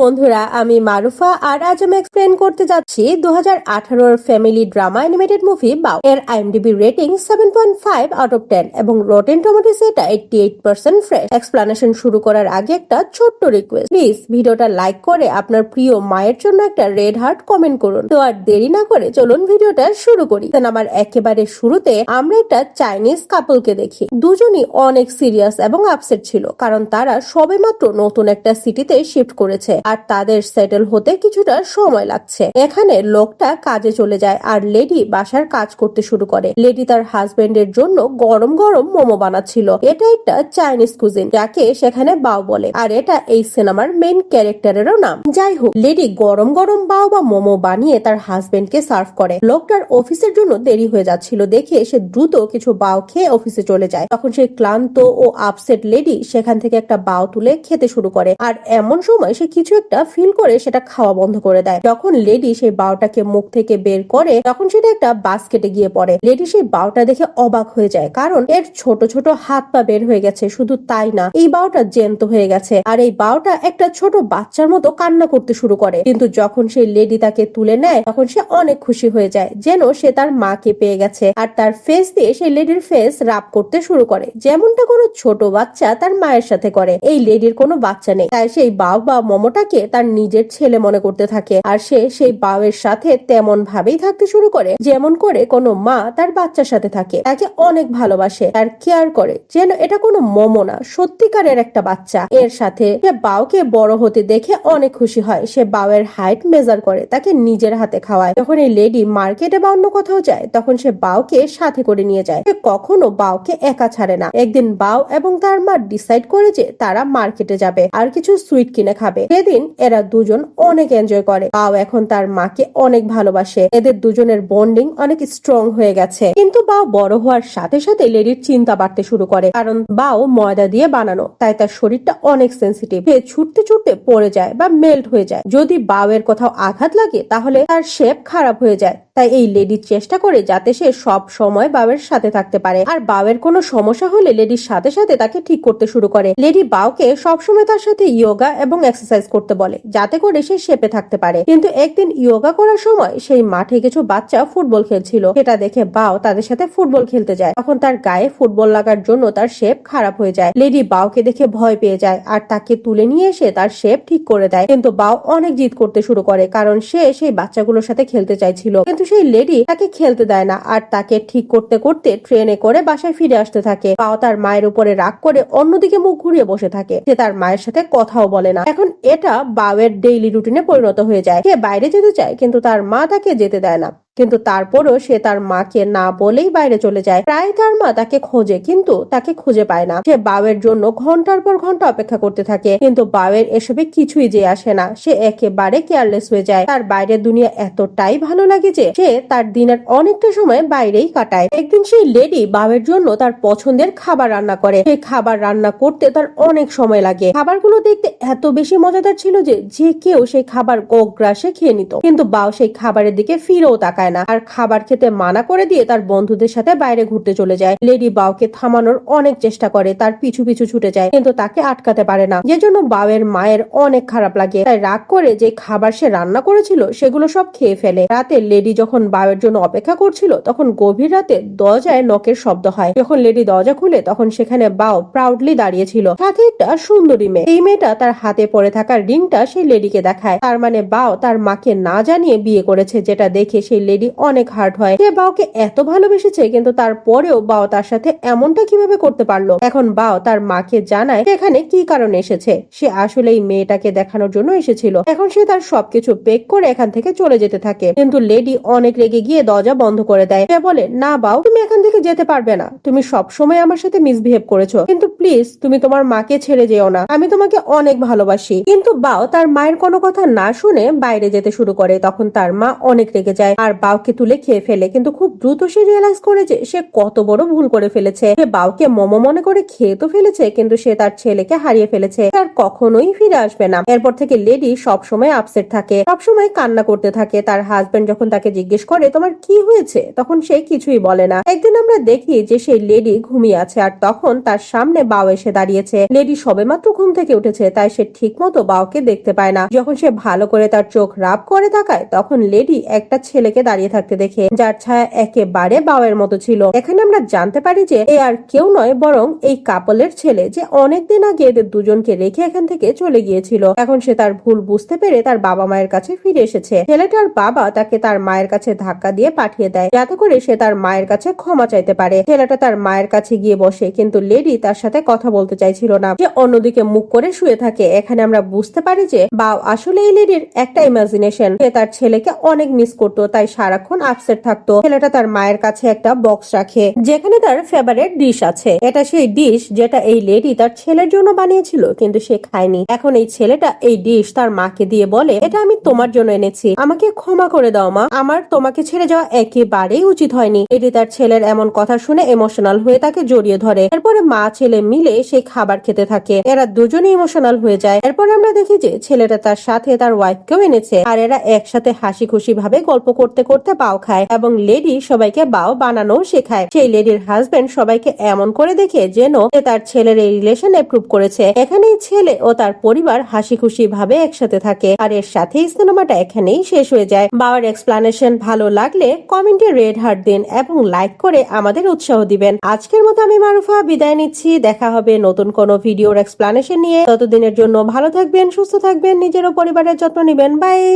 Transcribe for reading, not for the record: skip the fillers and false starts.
বন্ধুরা, আমি মারুফা আর আজ আমি এক্সপ্লেন করতে যাচ্ছি 2018 ফ্যামিলি ড্রামা অ্যানিমেটেড মুভি বাও এর আইএমডিবি রেটিং 7.5 আউট অফ 10 এবং রটেন টমেটোস এটা 88% ফ্রেশ। এক্সপ্লেনেশন শুরু করার আগে একটা ছোট্ট রিকোয়েস্ট, প্লিজ ভিডিওটা লাইক করে আপনার প্রিয় মায়ের জন্য একটা রেড হার্ট কমেন্ট করুন। তো আর দেরি না করে চলুন ভিডিওটা শুরু করি। আমার একেবারে শুরুতে আমরা একটা চাইনিজ কাপলকে দেখি। দুজনই অনেক সিরিয়াস এবং আপসেট ছিল, কারণ তারা সবেমাত্র নতুন একটা সিটিতে শিফট করেছে আর তাদের সেটেল হতে কিছুটা সময় লাগছে। এখানে লোকটা কাজে চলে যায় আর লেডি বাসার কাজ করতে শুরু করে। লেডি তার হাজবেন্ডের জন্য গরম গরম মোমো বানাচ্ছিল। এটা একটা চাইনিজ কুজিন যাকে সেখানে বাও বলে, আর এটা এই সিনেমার মেইন ক্যারেক্টারেরও নাম। যাই হোক, লেডি গরম গরম বাও বা মোমো বানিয়ে তার হাজবেন্ডকে সার্ভ করে। লোকটার অফিসের জন্য দেরি হয়ে যাচ্ছিল দেখে সে দ্রুত কিছু বাও খেয়ে অফিসে চলে যায়। তখন সেই ক্লান্ত ও আপসেট লেডি সেখান থেকে একটা বাও তুলে খেতে শুরু করে, আর এমন সময় সে কিছু একটা ফিল করে সেটা খাওয়া বন্ধ করে দেয়। যখন লেডি সেই বাওটাকে মুখ থেকে বের করে তখন সেটা একটা বাস্কেটে গিয়ে পড়ে। লেডি সেই বাওটা দেখে অবাক হয়ে যায়, কারণ এর ছোট ছোট হাত পা বের হয়ে গেছে। শুধু তাই না, এই বাওটা জ্যান্ত হয়ে গেছে আর এই বাওটা একটা ছোট বাচ্চার মতো কান্না করতে শুরু করে। কিন্তু যখন সেই লেডি তাকে তুলে নেয় তখন সে অনেক খুশি হয়ে যায়, যেন সে তার মাকে পেয়ে গেছে। আর তার ফেস দিয়ে সেই লেডির ফেস রাব করতে শুরু করে, যেমনটা কোনো ছোট বাচ্চা তার মায়ের সাথে করে। এই লেডির কোনো বাচ্চা নেই, তাই সেই বাও বা মোমোটাকে তার নিজের ছেলে মনে করতে থাকে আর সে সেই বাওয়ের সাথে তেমন ভাবেই থাকতে শুরু করে যেমন করে কোনো মা তার বাচ্চার সাথে থাকে। তাকে অনেক ভালোবাসে আর কেয়ার করে, যেন এটা কোনো মোমো না, সত্যিকারের একটা বাচ্চা। এর সাথে সে বাওকে বড় হতে দেখে অনেক খুশি হয়। সে বাওয়ের হাইট মেজার করে তাকে নিজের হাতে খাওয়ায়। যখন এই লেডি মার্কেটে বা অন্য কোথাও যায় তখন সে বাওকে সাথে করে নিয়ে যায়। সে কখনো বাওকে একা ছাড়ে না। একদিন বাও এবং তার মা ডিসাইড করে যে তারা মার্কেটে যাবে আর কিছু সুইট কিনে খাবে। সেদিন এরা দুজন অনেক এনজয় করে। বাও এখন তার মাকে অনেক ভালোবাসে। এদের দুজনের বন্ডিং অনেক স্ট্রং হয়ে গেছে। কিন্তু বাও বড় হওয়ার সাথে সাথে লেডির চিন্তা বাড়তে শুরু করে, কারণ বাও ময়দা দিয়ে বানানো, তাই তার শরীরটা অনেক সেন্সিটিভ। সে ছুটতে ছুটতে পড়ে যায় বা মেল্ট হয়ে যায়। যদি বাওয়ের কোথাও আঘাত লাগে তাহলে তার শেপ খারাপ হয়ে যায়। তাই এই লেডি চেষ্টা করে যাতে সে সব সময় বাওয়ের সাথে থাকতে পারে, আর বাওয়ের কোনো সমস্যা হলে লেডির সাথে সাথে তাকে ঠিক করতে শুরু করে। লেডি বাওকে সবসময় তার সাথে ইয়োগা এবং এক্সারসাইজ করতে বলে, যাতে করে সে শেপে থাকতে পারে। কিন্তু একদিন ইয়োগা করার সময় সেই মাঠে কিছু বাচ্চা ফুটবল খেলছিল। সেটা দেখে বাও তাদের সাথে ফুটবল খেলতে যায়। তখন তার গায়ে ফুটবল লাগার জন্য তার শেপ খারাপ হয়ে যায়। লেডি বাওকে দেখে ভয় পেয়ে যায় আর তাকে তুলে নিয়ে এসে তার শেপ ঠিক করে দেয়। কিন্তু বাও অনেক জিদ করতে শুরু করে, কারণ সে সেই বাচ্চাগুলোর সাথে খেলতে চাইছিল। কিন্তু সেই লেডি তাকে খেলতে দেয় না আর তাকে ঠিক করতে করতে ট্রেনে করে বাসায় ফিরে আসতে থাকে। বাও তার মায়ের উপরে রাগ করে অন্যদিকে মুখ ঘুরিয়ে বসে থাকে। সে তার মায়ের সাথে কথাও বলে না। এখন এটা বাওয়ের ডেইলি রুটিনে পরিণত হয়ে যায়। সে বাইরে যেতে চায় কিন্তু তার মা তাকে যেতে দেয় না। কিন্তু তারপরও সে তার মাকে না বলেই বাইরে চলে যায়। প্রায় তার মা তাকে খোঁজে কিন্তু তাকে খুঁজে পায় না। সে বাওয়ের জন্য ঘন্টার পর ঘন্টা অপেক্ষা করতে থাকে, কিন্তু বাওয়ের এসবে কিছুই যে আসে না। সে একেবারে কেয়ারলেস হয়ে যায়। তার বাইরের দুনিয়া এতটাই ভালো লাগে যে সে তার দিনের অনেকটা সময় বাইরেই কাটায়। একদিন সেই লেডি বাওয়ের জন্য তার পছন্দের খাবার রান্না করে। সেই খাবার রান্না করতে তার অনেক সময় লাগে। খাবারগুলো দেখতে এত বেশি মজাদার ছিল যে যে কেউ সেই খাবার অগ্রাসে খেয়ে নিত, কিন্তু বাও সেই খাবারের দিকে ফিরেও তাকায় না আর খাবার খেতে মানা করে দিয়ে তার বন্ধুদের সাথে বাইরে ঘুরতে চলে যায়। লেডি বাওকে থামানোর অনেক চেষ্টা করে, তার পিছু পিছু ছুটে যায়, কিন্তু তাকে আটকাতে পারে না। যে জন্য বাওয়ের মায়ের অনেক খারাপ লাগে। তাই রাগ করে যে খাবার সে রান্না করেছিল সেগুলো সব খেয়ে ফেলে। রাতে লেডি যখন বাওয়ের জন্য অপেক্ষা করছিল তখন গভীর রাতে দরজায় নকের শব্দ হয়। যখন লেডি দরজা খুলে তখন সেখানে বাও প্রাউডলি দাঁড়িয়ে ছিল, সাথে একটা সুন্দরী মেয়ে। এই মেয়েটা তার হাতে পড়ে থাকা রিংটা সেই লেডিকে দেখায়। তার মানে বাও তার মাকে না জানিয়ে বিয়ে করেছে, যেটা দেখে সেই লেডি অনেক হার্ট হয়। সে বাওকে এত ভালোবেসেছে, কিন্তু তারপরেও বাও তার সাথে এমনটা কিভাবে করতে পারলো। এখন বাও তার মাকে জানায় এখানে কি কারণে এসেছে। সে আসলে এই মেয়েটাকে দেখানোর জন্য এসেছিল। এখন সে তার সবকিছু পেক করে এখান থেকে চলে যেতে থাকে, কিন্তু লেডি অনেক রেগে গিয়ে দরজা বন্ধ করে দেয়। সে বলে, না বাও, তুমি এখান থেকে যেতে পারবে না। তুমি সবসময় আমার সাথে মিসবিহেভ করেছো, কিন্তু প্লিজ তুমি তোমার মাকে ছেড়ে যেও না। আমি তোমাকে অনেক ভালোবাসি। কিন্তু বাও তার মায়ের কোনো কথা না শুনে বাইরে যেতে শুরু করে। তখন তার মা অনেক রেগে যায় আর বাউকে তুলে খেয়ে ফেলে, কিন্তু খুব দ্রুত সে রিয়েলাইজ করে যে সে কত বড় ভুল করে ফেলেছে। সে বাউকে মোমো মনে করে খেয়ে তো ফেলেছে, কিন্তু সে তার ছেলেকে হারিয়ে ফেলেছে, আর কখনোই ফিরে আসবে না। এরপর থেকে লেডি সবসময় আপসেট থাকে, সবসময় কান্না করতে থাকে। তার হাজবেন্ড যখন তাকে জিজ্ঞেস করে তোমার কি হয়েছে, তখন সে কিছুই বলে না। একদিন আমরা দেখি যে সেই লেডি ঘুমিয়ে আছে, আর তখন তার সামনে বাউ এসে দাঁড়িয়েছে। লেডি সবেমাত্র ঘুম থেকে উঠেছে, তাই সে ঠিক মতো বাউকে দেখতে পায় না। যখন সে ভালো করে তার চোখ রাব করে তাকায়, তখন লেডি একটা ছেলেকে দাঁড়িয়ে থাকতে দেখে, যার ছায়া একেবারে বাউয়ের মতো ছিল। এখানে আমরা জানতে পারি যে এ আর কেউ নয়, বরং এই কাপলের ছেলে, যে অনেকদিন আগে এদের দুজনকে রেখে এখান থেকে চলে গিয়েছিল। এখন সে তার ভুল বুঝতে পেরে তার বাবা মায়ের কাছে ফিরে এসেছে। ছেলেটার বাবা তাকে তার মায়ের কাছে ধাক্কা দিয়ে পাঠিয়ে দেয়, যাতে করে সে তার মায়ের কাছে ক্ষমা চাইতে পারে। ছেলেটা তার মায়ের কাছে গিয়ে বসে, কিন্তু লেডি তার সাথে কথা বলতে চাইছিল না, যে অন্যদিকে মুখ করে শুয়ে থাকে। এখানে আমরা বুঝতে পারি যে বাউ আসলে এই লেডির একটা ইমাজিনেশন। সে তার ছেলেকে অনেক মিস করতো, তাই সারাক্ষণ আপসেট থাকতো। ছেলেটা তার মায়ের কাছে একটা বক্স রাখে, যেখানে তার ফেভারিট ডিশ আছে। এটা সেই ডিশ যেটা এই লেডি তার ছেলের জন্য বানিয়েছিল, কিন্তু সে খায়নি। এখন এই ছেলেটা এই ডিশ তার মাকে দিয়ে বলে, এটা আমি তোমার জন্য এনেছি, আমাকে ক্ষমা করে দাও মা, আমার তোমাকে ছেড়ে যাওয়া একেবারেই উচিত হয়নি। এটি তার ছেলের এমন কথা শুনে ইমোশনাল হয়ে তাকে জড়িয়ে ধরে। এরপরে মা ছেলে মিলে সেই খাবার খেতে থাকে। এরা দুজনে ইমোশনাল হয়ে যায়। এরপর আমরা দেখি যে ছেলেটা তার সাথে তার ওয়াইফকেও এনেছে, আর এরা একসাথে হাসি খুশি ভাবে গল্প করতে করতে বাও খায়, এবং লেডি সবাইকে বাও বানানো শেখায়। সেই লেডির হাজবেন্ড সবাইকে এমন করে দেখে যেন তার ছেলের এই রিলেশন এপ্রুভ করেছে। এখানেই ছেলে ও তার পরিবার হাসি খুশি ভাবে একসাথে থাকে। আর এর সাথেই সিনেমাটা এখানেই শেষ হয়ে যায়। বাওয়ার এক্সপ্লানেশন ভালো লাগলে কমেন্টে রেড হার্ট দিন এবং লাইক করে আমাদের উৎসাহ দিবেন। আজকের মতো আমি মারুফা বিদায় নিচ্ছি। দেখা হবে নতুন কোনো ভিডিওর এক্সপ্লানেশন নিয়ে। ততদিনের জন্য ভালো থাকবেন, সুস্থ থাকবেন, নিজের ও পরিবারের যত্ন নিবেন। বাই।